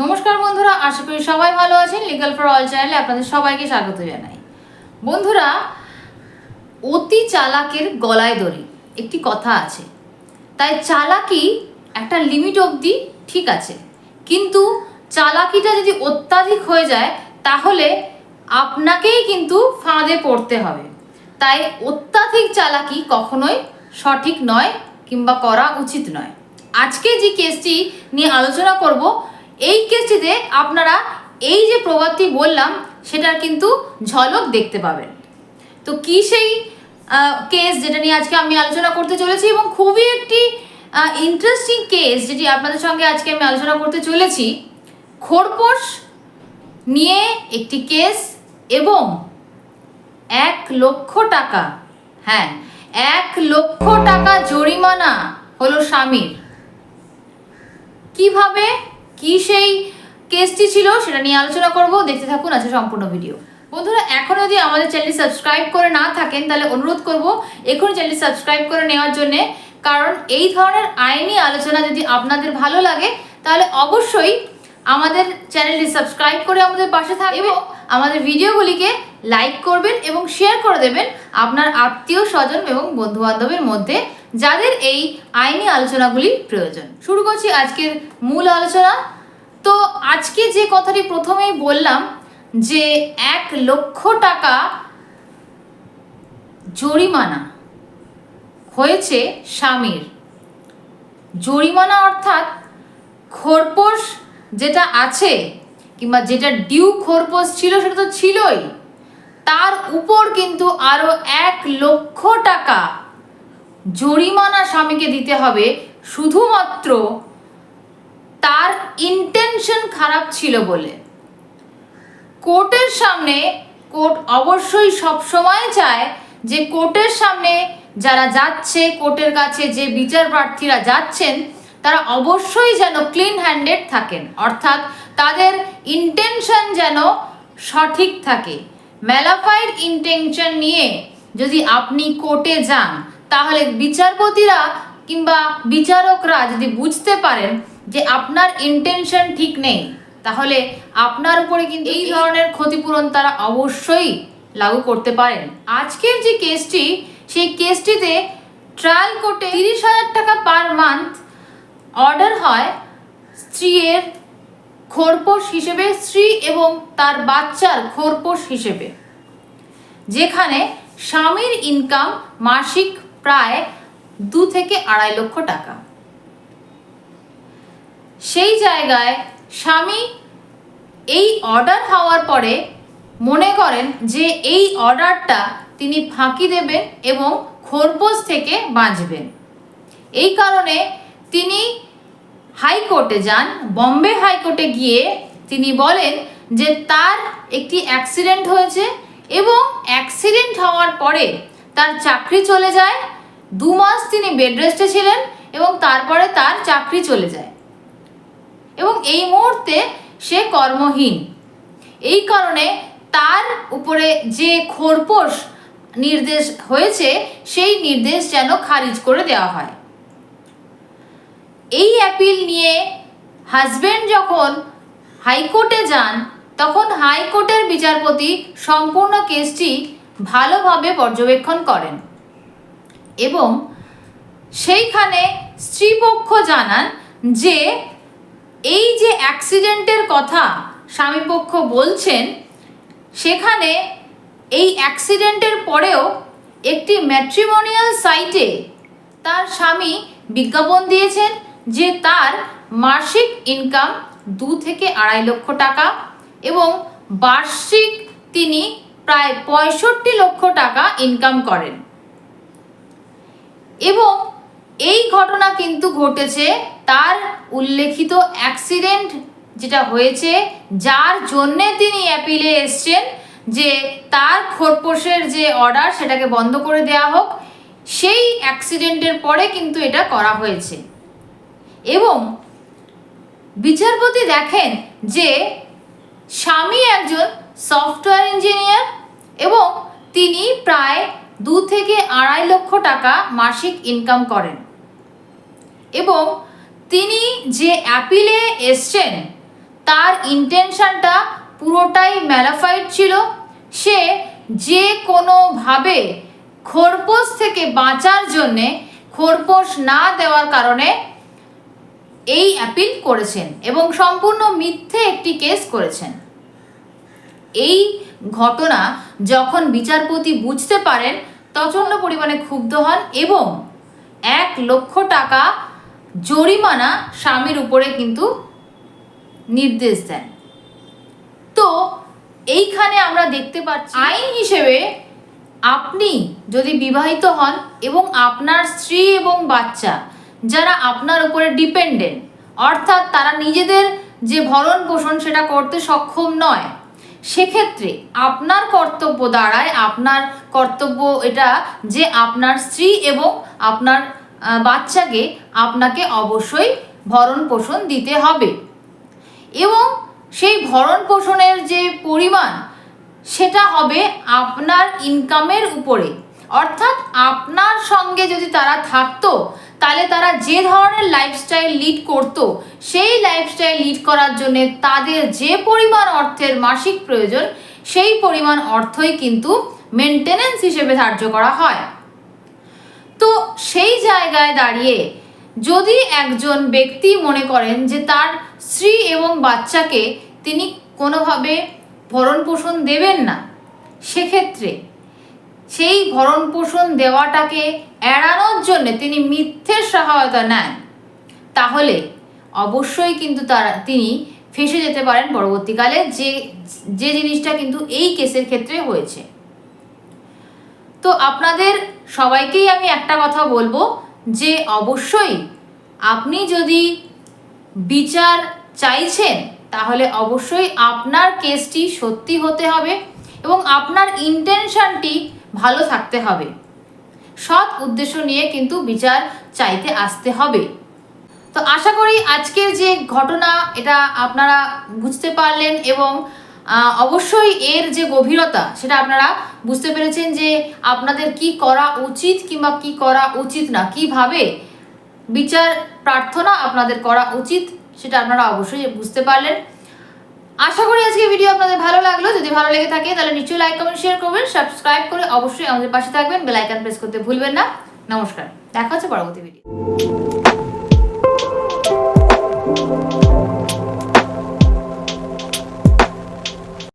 নমস্কার বন্ধুরা, আশা করি সবাই ভালো আছেন। লিগাল ফর অল চ্যানেলে আপনাদের সবাইকে স্বাগত জানাই। বন্ধুরা, অতি চালাকের গলায় দড়ি একটি কথা আছে। তাই চালাকি একটা লিমিট অবধি ঠিক আছে, কিন্তু চালাকিটা যদি অত্যাধিক হয়ে যায় তাহলে আপনাকেই কিন্তু ফাঁদে পড়তে হবে। তাই অত্যাধিক চালাকি কখনোই সঠিক নয় কিংবা করা উচিত নয়। আজকে যে কেসটি নিয়ে আলোচনা করব, এই কেসটিতে আপনারা এই যে প্রবাদটি বললাম সেটার কিন্তু ঝলক দেখতে পাবেন। তো কি সেই কেস যেটা নিয়ে আজকে আমি আলোচনা করতে চলেছি, এবং খুবই একটি ইন্টারেস্টিং কেস যেটি আপনাদের সঙ্গে আজকে আমি আলোচনা করতে চলেছি। খোরপোশ নিয়ে একটি কেস এবং 1,00,000 টাকা, হ্যাঁ 1,00,000 টাকা জরিমানা হলো স্বামীর। কিভাবে কি সেই কেসটি ছিল সেটা নিয়ে আলোচনা করব, দেখতে থাকুন আছে সম্পূর্ণ ভিডিও। বন্ধুরা, এখন যদি আমাদের চ্যানেলটি সাবস্ক্রাইব করে না থাকেন তাহলে অনুরোধ করব এখন চ্যানেলটি সাবস্ক্রাইব করে নেওয়ার জন্য, কারণ এই ধরনের আইনি আলোচনা যদি আপনাদের ভালো লাগে তাহলে অবশ্যই আমাদের চ্যানেলটি সাবস্ক্রাইব করে আমাদের পাশে থাকবেন এবং আমাদের ভিডিওগুলিকে লাইক করবেন এবং শেয়ার করে দেবেন আপনার আত্মীয় স্বজন এবং বন্ধু বান্ধবের মধ্যে যাদের এই আইনি আলোচনাগুলি প্রয়োজন। শুরু করছি আজকের মূল আলোচনা। তো আজকে যে কথাটি প্রথমেই বললাম যে 1,00,000 টাকা জরিমানা হয়েছে স্বামীর। জরিমানা অর্থাৎ খোরপোশ যেটা আছে কিংবা যেটা ডিউ খোরপোশ ছিল সেটা তো ছিলই, তার উপর কিন্তু আরো 1,00,000 টাকা জরিমানা স্বামীকে দিতে হবে, শুধুমাত্র তার ইন্টেনশন খারাপ ছিল বলে। কোর্টের সামনে, কোর্ট অবশ্যই সবসময় চায় যে কোর্টের সামনে যারা যাচ্ছে, কোর্টের কাছে যে বিচার প্রার্থীরা যাচ্ছেন তারা অবশ্যই যেন ক্লিন হ্যান্ডেড থাকেন, অর্থাৎ তাদের ইন্টেনশন যেন সঠিক থাকে। ম্যালাফাইড ইন্টেনশন নিয়ে যদি আপনি কোর্টে যান তাহলে বিচারপতিরা কিংবা বিচারকরা যদি বুঝতে পারেন যে আপনার ইন্টেনশন ঠিক নেই, তাহলে আপনার উপরে কিন্তু এই ধরনের ক্ষতিপূরণ তারা অবশ্যই লাগু করতে পারেন। আজকের যে কেসটি, সেই কেসটিতে ট্রায়াল কোর্টে 30,000 টাকা পার মান্থ অর্ডার হয় স্ত্রীর খোরপোশ হিসেবে, স্ত্রী এবং তার বাচ্চার খোরপোশ হিসেবে, যেখানে স্বামীর ইনকাম মাসিক প্রায় 2 থেকে 2.5 লক্ষ টাকা। সেই জায়গায় স্বামী এই অর্ডার হওয়ার পরে মনে করেন যে এই অর্ডারটা তিনি ফাঁকি দেবেন এবং খোরপোশ থেকে বাঁচবেন। এই কারণে তিনি হাইকোর্টে যান। বম্বে হাইকোর্টে গিয়ে তিনি বলেন যে তার একটি অ্যাক্সিডেন্ট হয়েছে এবং অ্যাক্সিডেন্ট হওয়ার পরে তার চাকরি চলে যায়। 2 মাস তিনি বেড রেস্টে ছিলেন এবং তারপরে তার চাকরি চলে যায় এবং এই মুহূর্তে সে কর্মহীন। এই কারণে তার উপরে যে খোরপোশ নির্দেশ হয়েছে সেই নির্দেশ যেন খারিজ করে দেওয়া হয়। এই অ্যাপিল নিয়ে হাজবেন্ড যখন হাইকোর্টে যান তখন হাইকোর্টের বিচারপতি সম্পূর্ণ কেসটি ভালোভাবে পর্যবেক্ষণ করেন এবং সেইখানে স্ত্রীপক্ষ জানান যে এই যে অ্যাক্সিডেন্টের কথা স্বামীপক্ষ বলছেন, সেখানে এই অ্যাক্সিডেন্টের পরেও একটি ম্যাট্রিমোনিয়াল সাইটে তার স্বামী বিজ্ঞাপন দিয়েছেন যে তার মাসিক ইনকাম 2 থেকে 2.5 লক্ষ টাকা এবং বার্ষিক তিনি প্রায় 65 লক্ষ টাকা ইনকাম করেন। এবং এই ঘটনা কিন্তু ঘটেছে তার উল্লেখিত অ্যাক্সিডেন্ট যেটা হয়েছে, যার জন্যে তিনি অ্যাপিলে এসছেন যে তার খোরপোশের যে অর্ডার সেটাকে বন্ধ করে দেওয়া হোক, সেই অ্যাক্সিডেন্টের পরে কিন্তু এটা করা হয়েছে। এবং বিচারপতি দেখেন যে স্বামী একজন সফটওয়্যার ইঞ্জিনিয়ার এবং তিনি প্রায় 2 থেকে 2.5 লক্ষ টাকা মাসিক ইনকাম করেন এবং তিনি যে অ্যাপিলে এসছেন তার ইন্টেনশনটা পুরোটাই ম্যালাফাইড ছিল। সে যে কোনোভাবে খোরপোশ থেকে বাঁচার জন্যে খোরপোশ না দেওয়ার কারণে এই অ্যাপিল করেছেন এবং সম্পূর্ণ মিথ্যে একটি কেস করেছেন। এই ঘটনা যখন বিচারপতি বুঝতে পারেন প্রচণ্ড পরিমাণে ক্ষুব্ধ হন এবং 1,00,000 টাকা জরিমানা স্বামীর উপরে কিন্তু নির্দেশ দেন। তো এইখানে আমরা দেখতে পাচ্ছি আইন হিসেবে আপনি যদি বিবাহিত হন এবং আপনার স্ত্রী এবং বাচ্চা যারা আপনার উপরে ডিপেন্ডেন্ট, অর্থাৎ তারা নিজেদের যে ভরণ পোষণ সেটা করতে সক্ষম নয়, সেক্ষেত্রে আপনার কর্তব্য দাঁড়ায়, আপনার কর্তব্য এটা যে আপনার স্ত্রী এবং আপনার বাচ্চাকে আপনাকে অবশ্যই ভরণ পোষণ দিতে হবে এবং সেই ভরণ পোষণের যে পরিমাণ সেটা হবে আপনার ইনকামের উপরে। অর্থাৎ আপনার সঙ্গে যদি তারা থাকতো তাহলে তারা যে ধরনের লাইফস্টাইল লিড করতো সেই লাইফস্টাইল লিড করার জন্য তাদের যে পরিমাণ অর্থের মাসিক প্রয়োজন সেই পরিমাণ অর্থই কিন্তু মেনটেনেন্স হিসেবে ধার্য করা হয়। তো সেই জায়গায় দাঁড়িয়ে যদি একজন ব্যক্তি মনে করেন যে তার স্ত্রী এবং বাচ্চাকে তিনি কোনোভাবে ভরণ পোষণ দেবেন না, সেক্ষেত্রে সেই ভরণ পোষণ দেওয়াটাকে এড়ানোর জন্য তিনি মিথ্যের সহায়তা নেন, তাহলে অবশ্যই কিন্তু তিনি ফেঁসে যেতে পারেন পরবর্তীকালে, যে জিনিসটা কিন্তু এই কেসের ক্ষেত্রে হয়েছে। তো আপনাদের সবাইকেই আমি একটা কথা বলবো যে অবশ্যই আপনি যদি বিচার চাইছেন তাহলে অবশ্যই আপনার কেসটি সত্যি হতে হবে এবং আপনার ইন্টেনশনটি ভালো থাকতে হবে। সৎ উদ্দেশ্য নিয়ে কিন্তু বিচার চাইতে আসতে হবে। তো আশা করি আজকের যে ঘটনা এটা আপনারা বুঝতে পারলেন এবং অবশ্যই এর যে গভীরতা সেটা আপনারা বুঝতে পেরেছেন যে আপনাদের কি করা উচিত কিংবা কি করা উচিত না, কিভাবে বিচার প্রার্থনা আপনাদের করা উচিত সেটা আপনারা অবশ্যই বুঝতে পারলেন। আশা করি আজকে ভিডিও আপনাদের ভালো লাগলো। যদি ভালো লেগে থাকে তাহলে নিশ্চয়ই লাইক কমেন্ট শেয়ার করবেন, সাবস্ক্রাইব করে অবশ্যই আমাদের পাশে থাকবেন, বেল আইকন প্রেস করতে ভুলবেন না। নমস্কার, দেখা হচ্ছে পরবর্তী ভিডিও।